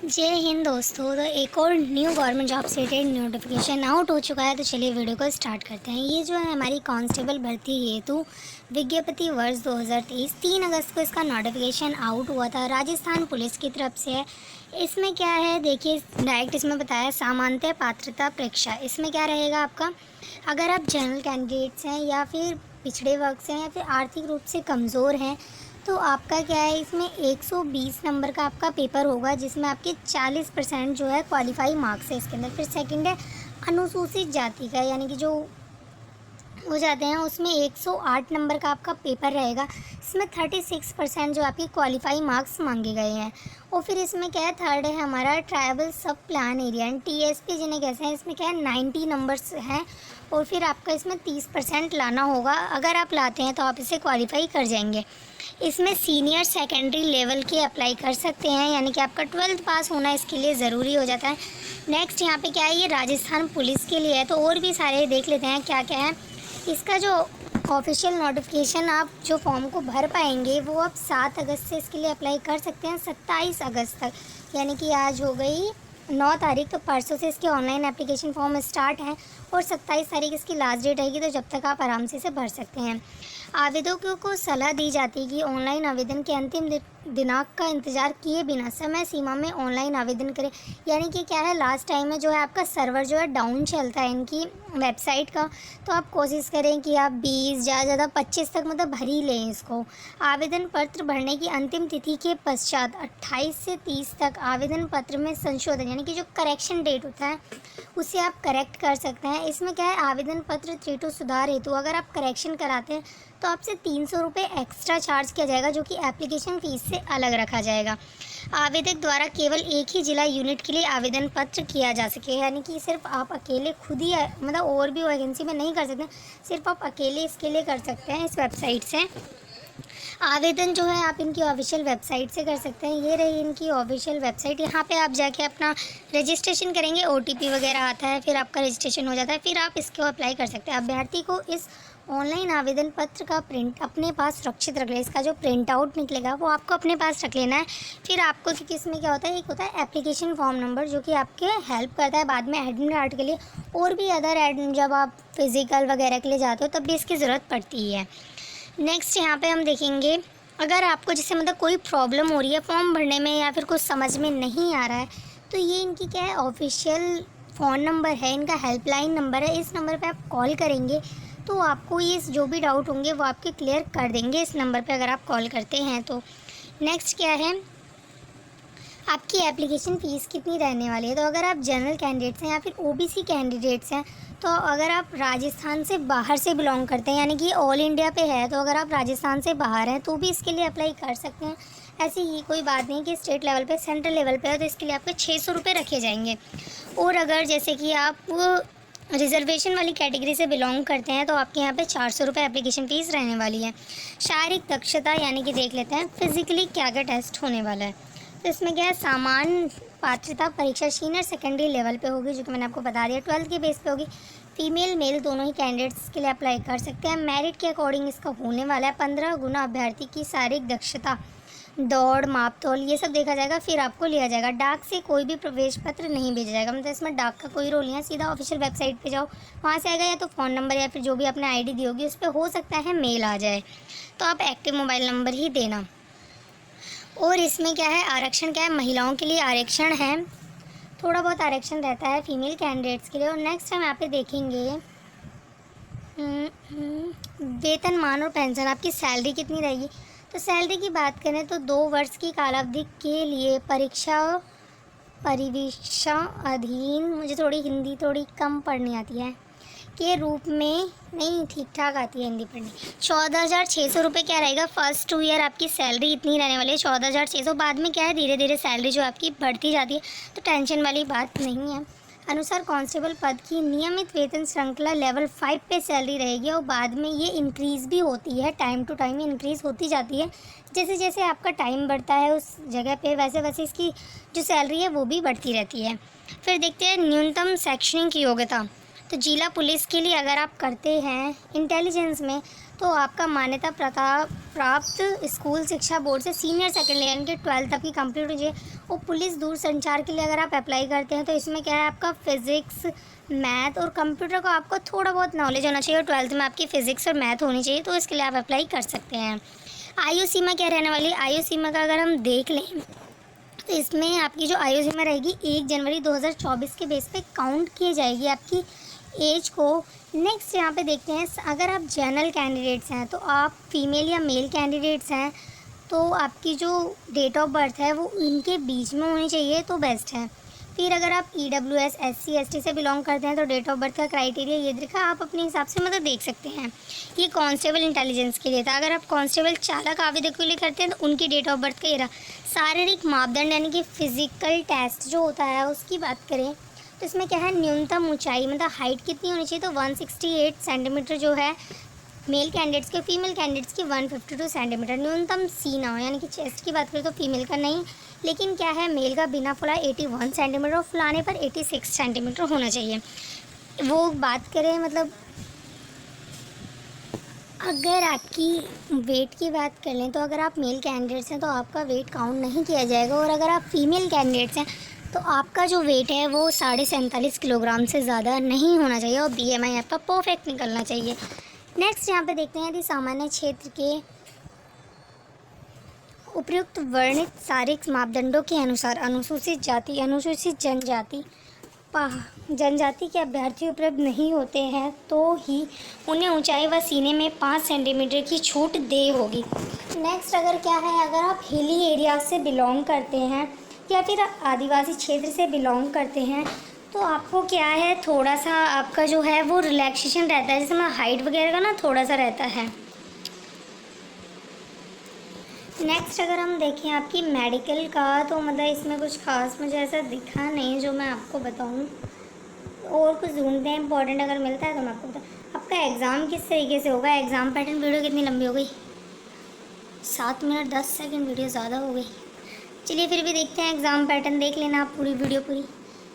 जय हिंद दोस्तों। तो एक और न्यू गवर्नमेंट जॉब से रिलेटेड नोटिफिकेशन आउट हो चुका है। तो चलिए वीडियो को स्टार्ट करते हैं। ये जो है हमारी कांस्टेबल भर्ती हेतु विज्ञप्ति वर्ष 2023 3 अगस्त को इसका नोटिफिकेशन आउट हुआ था। राजस्थान पुलिस की तरफ से है। इसमें क्या है देखिए, डायरेक्ट इसमें बताया सामान्य पात्रता परीक्षा। इसमें क्या रहेगा आपका, अगर आप जनरल कैंडिडेट्स हैं या फिर पिछड़े वर्ग से हैं या फिर आर्थिक रूप से कमज़ोर हैं तो आपका क्या है, इसमें 120 नंबर का आपका पेपर होगा जिसमें आपके 40% जो है क्वालिफाई मार्क्स है इसके अंदर। फिर सेकंड है अनुसूचित जाति का, यानी कि जो हो जाते हैं उसमें 108 नंबर का आपका पेपर रहेगा। इसमें 36% जो आपकी क्वालिफाई मार्क्स मांगे गए हैं। और फिर इसमें क्या है, थर्ड है हमारा ट्राइबल सब प्लान एरिया एंड TSP जिन्हें कहते हैं। इसमें क्या है 90 नंबर्स हैं और फिर आपका इसमें 30% लाना होगा। अगर आप लाते हैं तो आप इसे क्वालिफाई कर जाएंगे। इसमें सीनियर सेकेंडरी लेवल के अप्लाई कर सकते हैं, यानी कि आपका 12th पास होना इसके लिए ज़रूरी हो जाता है। नेक्स्ट यहाँ पे क्या है, ये राजस्थान पुलिस के लिए है। तो और भी सारे देख लेते हैं क्या क्या है। इसका जो ऑफिशियल नोटिफिकेशन आप जो फॉर्म को भर पाएंगे वो आप 7 अगस्त से इसके लिए अप्लाई कर सकते हैं 27 अगस्त तक, यानी कि आज हो गई 9 तारीख। तो परसों से इसके ऑनलाइन एप्लीकेशन फॉर्म स्टार्ट हैं और 27 तारीख इसकी लास्ट डेट रहेगी। तो जब तक आप आराम से इसे भर सकते हैं। आवेदकों को सलाह दी जाती है कि ऑनलाइन आवेदन के अंतिम दिनांक का इंतज़ार किए बिना समय सीमा में ऑनलाइन आवेदन करें। यानी कि क्या है, लास्ट टाइम में जो है आपका सर्वर जो है डाउन चलता है इनकी वेबसाइट का। तो आप कोशिश करें कि आप 20 ज़्यादा 25 तक मतलब भर ही लें इसको। आवेदन पत्र भरने की अंतिम तिथि के पश्चात 28 से 30 तक आवेदन पत्र में संशोधन, यानी कि जो करेक्शन डेट होता है उसे आप करेक्ट कर सकते हैं। इसमें क्या है, आवेदन पत्र त्रुटि सुधार हेतु अगर आप करेक्शन कराते हैं तो आपसे 300 रुपये एक्स्ट्रा चार्ज किया जाएगा, जो कि एप्लीकेशन फ़ीस से अलग रखा जाएगा। आवेदक द्वारा केवल एक ही जिला यूनिट के लिए आवेदन पत्र किया जा सके, यानी कि सिर्फ आप अकेले खुद ही मतलब और भी वैकेंसी में नहीं कर सकते, सिर्फ आप अकेले इसके लिए कर सकते हैं इस वेबसाइट से। आवेदन जो है आप इनकी ऑफिशियल वेबसाइट से कर सकते हैं। ये रही इनकी ऑफिशियल वेबसाइट। यहाँ पे आप जाके अपना रजिस्ट्रेशन करेंगे, OTP वगैरह आता है, फिर आपका रजिस्ट्रेशन हो जाता है, फिर आप इसको अप्लाई कर सकते हैं। अभ्यर्थी को इस ऑनलाइन आवेदन पत्र का प्रिंट अपने पास सुरक्षित रख लें। इसका जो प्रिंट आउट निकलेगा वो आपको अपने पास रख लेना है। फिर आपको किसमें क्या होता है, एक होता है एप्लीकेशन फॉर्म नंबर जो कि आपके हेल्प करता है बाद में एडमिट कार्ड के लिए, और भी अदर जब आप फिज़िकल वगैरह के लिए जाते हो तब भी इसकी ज़रूरत पड़ती है। नेक्स्ट यहाँ पे हम देखेंगे, अगर आपको जैसे मतलब कोई प्रॉब्लम हो रही है फॉर्म भरने में या फिर कुछ समझ में नहीं आ रहा है तो ये इनकी क्या है ऑफिशियल फ़ोन नंबर है, इनका हेल्पलाइन नंबर है। इस नंबर पे आप कॉल करेंगे तो आपको ये जो भी डाउट होंगे वो आपके क्लियर कर देंगे इस नंबर पे अगर आप कॉल करते हैं तो। नेक्स्ट क्या है, आपकी एप्लीकेशन फ़ीस कितनी रहने वाली है। तो अगर आप जनरल कैंडिडेट्स हैं या फिर OBC कैंडिडेट्स हैं तो अगर आप राजस्थान से बाहर से बिलोंग करते हैं, यानी कि ऑल इंडिया पे है, तो अगर आप राजस्थान से बाहर हैं तो भी इसके लिए अप्लाई कर सकते हैं। ऐसी ही कोई बात नहीं कि स्टेट लेवल पे सेंट्रल लेवल पे है तो इसके लिए आपके 600 रुपये रखे जाएंगे। और अगर जैसे कि आप रिजर्वेशन वाली कैटेगरी से बिलोंग करते हैं तो आपके यहाँ पे 400 रुपये एप्लीकेशन फ़ीस रहने वाली है। शारीरिक दक्षता यानी कि देख लेते हैं फिज़िकली क्या क्या टेस्ट होने वाला है। तो इसमें क्या है, सामान्य पात्रता परीक्षा सीनियर सेकेंडरी लेवल पे होगी, जो कि मैंने आपको बता दिया 12th के बेस पे होगी। फीमेल मेल दोनों ही कैंडिडेट्स के लिए अप्लाई कर सकते हैं। मेरिट के अकॉर्डिंग इसका होने वाला है 15 गुना अभ्यर्थी की शारीरिक दक्षता, दौड़, माप तौल ये सब देखा जाएगा, फिर आपको लिया जाएगा। डाक से कोई भी प्रवेश पत्र नहीं भेजा जाएगा, मतलब इसमें डाक का कोई रोल नहीं है। सीधा ऑफिशियल वेबसाइट पे जाओ, वहाँ से आएगा, या तो फ़ोन नंबर या फिर जो भी आपने ID दी होगी उस पर हो सकता है मेल आ जाए, तो आप एक्टिव मोबाइल नंबर ही देना। और इसमें क्या है, आरक्षण क्या है, महिलाओं के लिए आरक्षण है, थोड़ा बहुत आरक्षण रहता है फीमेल कैंडिडेट्स के लिए। और नेक्स्ट हम यहाँ पे देखेंगे वेतनमान और पेंशन, आपकी सैलरी कितनी रहेगी। तो सैलरी की बात करें तो 2 वर्ष की कालावधि के लिए परिवीक्षा अधीन, मुझे थोड़ी हिंदी थोड़ी कम पढ़नी आती है, के रूप में नहीं ठीक ठाक आती है हिंदी पढ़नी। 14,600 रुपये क्या रहेगा, फर्स्ट 2 ईयर आपकी सैलरी इतनी रहने वाली है 14,600। बाद में क्या है, धीरे धीरे सैलरी जो आपकी बढ़ती जाती है, तो टेंशन वाली बात नहीं है। अनुसार कांस्टेबल पद की नियमित वेतन श्रृंखला लेवल 5 पे सैलरी रहेगी और बाद में ये इंक्रीज़ भी होती है, टाइम टू टाइम इंक्रीज़ होती जाती है। जैसे जैसे आपका टाइम बढ़ता है उस जगह पे वैसे वैसे इसकी जो सैलरी है वो भी बढ़ती रहती है। फिर देखते हैं न्यूनतम शैक्षणिक योग्यता। तो जिला पुलिस के लिए अगर आप करते हैं इंटेलिजेंस में तो आपका मान्यता प्राप्त स्कूल शिक्षा बोर्ड से सीनियर सेकेंड यानी कि 12th तक की कंप्लीट हो जाए। और पुलिस दूरसंचार के लिए अगर आप अप्लाई करते हैं तो इसमें क्या है, आपका फिज़िक्स, मैथ और कंप्यूटर को आपको थोड़ा बहुत नॉलेज होना चाहिए और 12th में आपकी फ़िज़िक्स और मैथ होनी चाहिए, तो इसके लिए आप अप्लाई कर सकते हैं। आयु सीमा क्या रहने वाली है? आयु सीमा का अगर हम देख लें तो इसमें आपकी जो आयु सीमा रहेगी 1 जनवरी 2024 के बेस पे काउंट की जाएगी आपकी एज को। नेक्स्ट यहाँ पे देखते हैं, अगर आप जनरल कैंडिडेट्स हैं तो आप फीमेल या मेल कैंडिडेट्स हैं तो आपकी जो डेट ऑफ बर्थ है वो इनके बीच में होनी चाहिए तो बेस्ट है। फिर अगर आप EWS SC ST से बिलोंग करते हैं तो डेट ऑफ बर्थ का क्राइटेरिया ये दिखा, आप अपने हिसाब से मतलब देख सकते हैं। ये कांस्टेबल इंटेलिजेंस के लिए था। अगर आप कांस्टेबल चालक आवेदक के लिए करते हैं तो उनकी डेट ऑफ बर्थ का ये रहा। शारीरिक मापदंड यानी कि फ़िज़िकल टेस्ट जो होता है उसकी बात करें तो इसमें क्या है, न्यूनतम ऊंचाई मतलब हाइट कितनी होनी चाहिए, तो 168 सेंटीमीटर जो है मेल कैंडिडेट्स के, फीमेल कैंडिडेट्स की 152 सेंटीमीटर। न्यूनतम सीना हो यानी कि चेस्ट की बात करें तो फीमेल का नहीं, लेकिन क्या है मेल का बिना फुलाए 81 सेंटीमीटर और फुलाने पर 86 सेंटीमीटर होना चाहिए। वो बात करें मतलब अगर आपकी वेट की बात कर लें तो अगर आप मेल कैंडिडेट्स हैं तो आपका वेट काउंट नहीं किया जाएगा, और अगर आप फीमेल कैंडिडेट्स हैं तो आपका जो वेट है वो 47.5 किलोग्राम से ज़्यादा नहीं होना चाहिए और BMI आपका परफेक्ट निकलना चाहिए। नेक्स्ट यहाँ पे देखते हैं, यदि सामान्य क्षेत्र के उपयुक्त वर्णित शारीरिक मापदंडों के अनुसार अनुसूचित जाति, अनुसूचित जनजाति के अभ्यर्थी उपलब्ध नहीं होते हैं तो ही उन्हें ऊंचाई व सीने में 5 सेंटीमीटर की छूट दे होगी। नेक्स्ट अगर क्या है, अगर आप हिली एरिया से बिलोंग करते हैं या फिर आदिवासी क्षेत्र से बिलोंग करते हैं तो आपको क्या है, थोड़ा सा आपका जो है वो रिलैक्सेशन रहता है, जैसे हाइट वगैरह का ना थोड़ा सा रहता है। नेक्स्ट अगर हम देखें आपकी मेडिकल का तो मतलब इसमें कुछ खास मुझे ऐसा दिखा नहीं जो मैं आपको बताऊं, और कुछ ढूंढते हैं इंपॉर्टेंट, अगर मिलता है तो मैं आपको बताऊँ। आपका एग्ज़ाम किस तरीके से होगा, एग्ज़ाम पैटर्न। वीडियो कितनी लंबी हो गई, 7 मिनट 10 सेकंड, वीडियो ज़्यादा हो गई। चलिए फिर भी देखते हैं एग्ज़ाम पैटर्न, देख लेना आप पूरी वीडियो पूरी।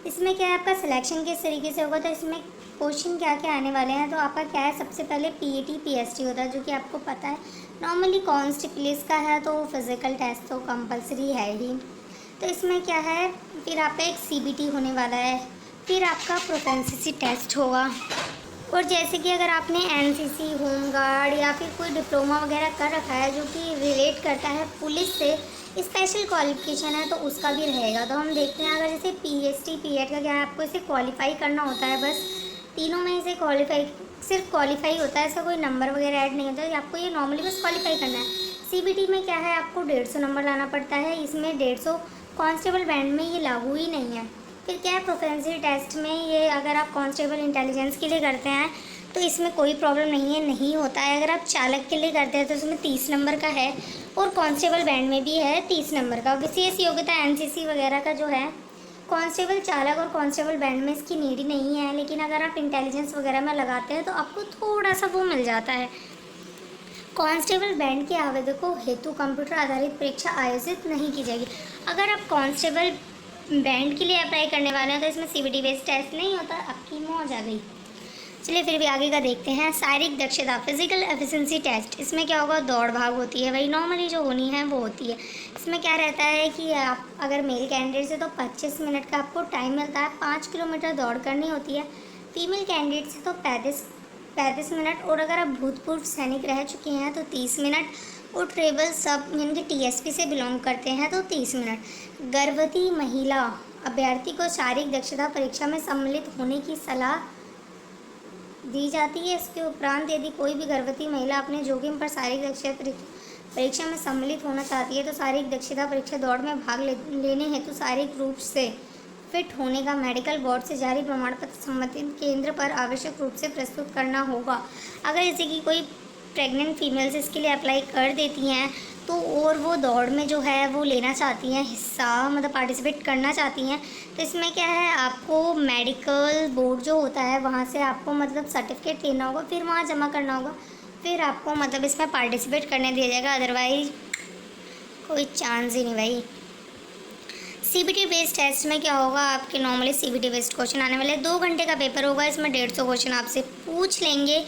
इसमें क्या है, आपका सिलेक्शन किस तरीके से होगा, तो इसमें क्वेश्चन क्या क्या आने वाले हैं। तो आपका क्या है, सबसे पहले PAT PST होता है जो कि आपको पता है। नॉर्मली कांस्टेबल पुलिस का है तो फिज़िकल टेस्ट तो कंपलसरी है ही। तो इसमें क्या है, फिर आपका एक CBT होने वाला है, फिर आपका प्रोफेंसिसी टेस्ट होगा। और जैसे कि अगर आपने NCC, होमगार्ड या फिर कोई डिप्लोमा वगैरह कर रखा है जो कि रिलेट करता है पुलिस से, स्पेशल क्वालिफिकेशन है तो उसका भी रहेगा। तो हम देखते हैं, अगर जैसे PST PAT का क्या है, आपको इसे क्वालिफाई करना होता है, बस तीनों में से क्वालिफाई, सिर्फ क्वालिफाई होता है, ऐसा कोई नंबर वगैरह ऐड नहीं होता है, आपको ये नॉर्मली बस क्वालिफाई करना है। CBT में क्या है, आपको 150 नंबर लाना पड़ता है, इसमें 150 कांस्टेबल बैंड में ये लागू ही नहीं है। फिर क्या है, प्रोफेंसी टेस्ट में ये अगर आप कांस्टेबल इंटेलिजेंस के लिए करते हैं तो इसमें कोई प्रॉब्लम नहीं है, नहीं होता है। अगर आप चालक के लिए करते हैं तो इसमें 30 नंबर का है, और कांस्टेबल बैंड में भी है 30 नंबर का। विशेष योग्यता NCC वगैरह का जो है, कांस्टेबल चालक और कांस्टेबल बैंड में इसकी नीड ही नहीं है, लेकिन अगर आप इंटेलिजेंस वगैरह में लगाते हैं तो आपको थोड़ा सा वो मिल जाता है। कांस्टेबल बैंड के आवेदकों हेतु कंप्यूटर आधारित परीक्षा आयोजित नहीं की जाएगी। अगर आप कांस्टेबल बैंड के लिए अप्लाई करने वाले हैं तो इसमें CBT बेस्ड टेस्ट नहीं होता, आपकी मौज आ गई। चलिए फिर भी आगे का देखते हैं, शारीरिक दक्षता फिजिकल एफिशिएंसी टेस्ट। इसमें क्या होगा, दौड़ भाग होती है, वही नॉर्मली जो होनी है वो होती है। इसमें क्या रहता है कि आप अगर मेल कैंडिडेट से तो 25 मिनट का आपको टाइम मिलता है, 5 किलोमीटर दौड़ करनी होती है। फीमेल कैंडिडेट से तो 35 मिनट, और अगर आप भूतपूर्व सैनिक रह चुके हैं तो 30 मिनट, और ट्रेबल सब यानी कि TSP से बिलोंग करते हैं तो 30 मिनट। गर्भवती महिला अभ्यर्थी को शारीरिक दक्षता परीक्षा में सम्मिलित होने की सलाह दी जाती है। इसके उपरांत यदि कोई भी गर्भवती महिला अपने जोखिम पर शारीरिक दक्षता परीक्षा में सम्मिलित होना चाहती है तो शारीरिक दक्षता परीक्षा दौड़ में भाग लेने हेतु शारीरिक रूप से फिट होने का मेडिकल बोर्ड से जारी प्रमाण पत्र संबंधित केंद्र पर आवश्यक रूप से प्रस्तुत करना होगा। अगर जैसे कि कोई प्रेग्नेंट फीमेल्स इसके लिए अप्लाई कर देती हैं तो और वो दौड़ में जो है वो लेना चाहती हैं हिस्सा, मतलब पार्टिसिपेट करना चाहती हैं, तो इसमें क्या है, आपको मेडिकल बोर्ड जो होता है वहाँ से आपको मतलब सर्टिफिकेट लेना होगा, फिर वहाँ जमा करना होगा, फिर आपको मतलब इसमें पार्टिसिपेट करने दिया जाएगा, अदरवाइज कोई चांस ही नहीं भाई। सीबीटी बेस्ड टेस्ट में क्या होगा, आपके नॉर्मली सीबीटी बेस्ड क्वेश्चन आने वाले 2 घंटे का पेपर होगा। इसमें 150 क्वेश्चन आपसे पूछ लेंगे।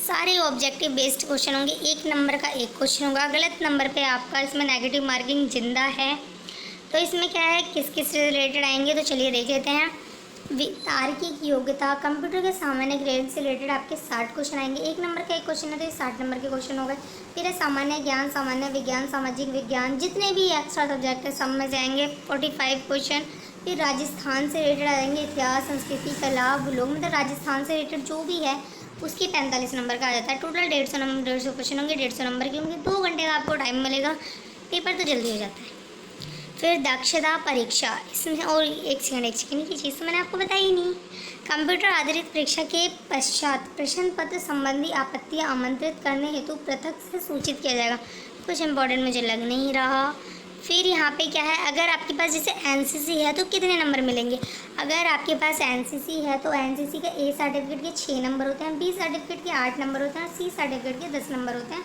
सारे ऑब्जेक्टिव बेस्ड क्वेश्चन होंगे। 1 नंबर का 1 क्वेश्चन होगा। गलत नंबर पे आपका इसमें नेगेटिव मार्किंग जिंदा है। तो इसमें क्या है, किस किस से रिलेटेड आएंगे, तो चलिए देख लेते हैं। तार्किक योग्यता, कंप्यूटर के सामान्य ग्रेड से रिलेटेड आपके 60 क्वेश्चन आएंगे। 1 नंबर का 1 क्वेश्चन है तो ये 60 नंबर के क्वेश्चन हो गए। फिर है सामान्य ज्ञान, सामान्य विज्ञान, सामाजिक विज्ञान, जितने भी एक्स्ट्रा सब्जेक्ट है सब में जाएंगे 45 क्वेश्चन। फिर राजस्थान से रिलेटेड आएंगे, इतिहास, संस्कृति, कला, भूगोल, मतलब राजस्थान से रिलेटेड जो भी है उसकी 45 नंबर का आ जाता है। टोटल 150 क्वेश्चन होंगे, 150 नंबर के होंगे। 2 घंटे का आपको टाइम मिलेगा, पेपर तो जल्दी हो जाता है। फिर दक्षता परीक्षा, इसमें और एक सेकंड की चीज़ तो मैंने आपको बताई नहीं। कंप्यूटर आधारित परीक्षा के पश्चात प्रश्न पत्र संबंधी आपत्तियां आमंत्रित करने हेतु पृथक से सूचित किया जाएगा। कुछ इंपॉर्टेंट मुझे लग नहीं रहा। फिर यहाँ पे क्या है, अगर आपके पास जैसे एनसीसी है तो कितने नंबर मिलेंगे। अगर आपके पास एनसीसी है तो एनसीसी के ए सर्टिफिकेट के 6 नंबर होते हैं, बी सर्टिफिकेट के 8 नंबर होते हैं, सी सर्टिफिकेट के 10 नंबर होते हैं,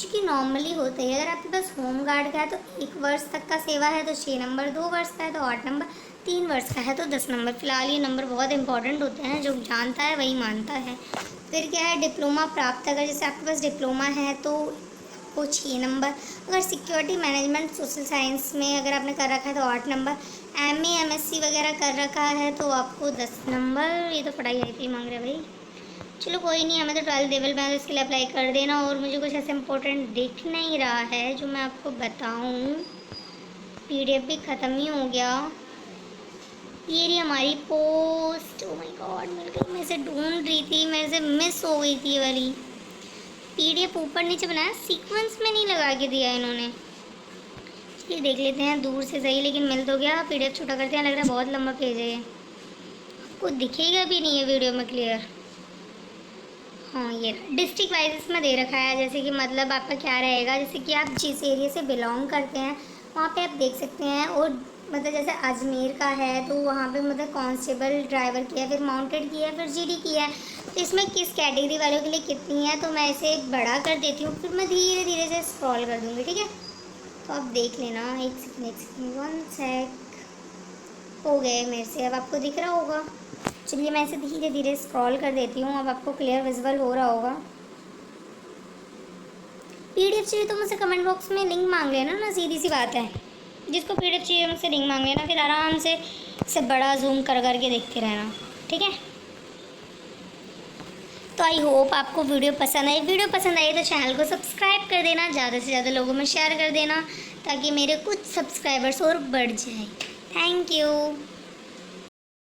जो कि नॉर्मली होते हैं। अगर आपके पास होम गार्ड का है तो 1 वर्ष तक का सेवा है तो 6 नंबर, 2 वर्ष का है तो 8 नंबर, 3 वर्ष का है तो 10 नंबर। फिलहाल ये नंबर बहुत इंपॉर्टेंट होते हैं, जो जानता है वही मानता है। फिर क्या है, डिप्लोमा प्राप्त, अगर जैसे आपके पास डिप्लोमा है तो आपको 6 नंबर। अगर सिक्योरिटी मैनेजमेंट सोशल साइंस में अगर आपने कर रखा है तो 8 नंबर। एमए एमएससी वगैरह कर रखा है तो आपको 10 नंबर। ये तो पढ़ाई आई थी मांग रहे भाई, चलो कोई नहीं, हमें तो 12 लेवल में है तो इसके लिए अप्लाई कर देना। और मुझे कुछ ऐसे इंपॉर्टेंट दिख नहीं रहा है जो मैं आपको बताऊं। पीडीएफ भी ख़त्म ही हो गया। ये रही हमारी पोस्ट। ओ माय गॉड, मिल गई। मैं इसे ढूंढ रही थी, मेरे से मिस हो गई थी ये वाली। पीडीएफ ऊपर नीचे बनाया, सीक्वेंस में नहीं लगा के दिया इन्होंने। चलिए देख लेते हैं दूर से सही, लेकिन मिल तो गया। पीडीएफ छोटा करते हैं, लग रहा है बहुत लंबा पेज है ये, आपको दिखेगा भी नहीं है वीडियो में क्लियर। हाँ, ये डिस्ट्रिक्ट वाइज इसमें दे रखा है, जैसे कि मतलब आपका क्या रहेगा, जैसे कि आप जिस एरिया से बिलोंग करते हैं वहाँ पे आप देख सकते हैं। और मतलब जैसे अजमेर का है तो वहाँ पे मतलब कांस्टेबल ड्राइवर किया है, फिर माउंटेड किया है, फिर जीडी किया है। तो इसमें किस कैटेगरी वालों के लिए कितनी है, तो मैं इसे बड़ा कर देती हूँ, फिर मैं धीरे धीरे से स्क्रॉल कर दूँगी, ठीक है। तो आप देख लेना। एक सेकंड 1 सेक हो गए मेरे से, अब आपको दिख रहा होगा। चलिए मैं इसे धीरे धीरे स्क्रॉल कर देती हूँ, अब आपको क्लियर विजुअल हो रहा होगा। पीडीएफ चाहिए तो मुझसे कमेंट बॉक्स में लिंक मांग लेना ना, सीधी सी बात है। जिसको पीडीएफ चाहिए मुझसे लिंक मांग लेना, फिर आराम से इसे बड़ा जूम कर करके देखते रहना, ठीक है। तो आई होप आपको वीडियो पसंद आई। वीडियो पसंद आई तो चैनल को सब्सक्राइब कर देना, ज़्यादा से ज़्यादा लोगों में शेयर कर देना, ताकि मेरे कुछ सब्सक्राइबर्स और बढ़ जाए। Thank you.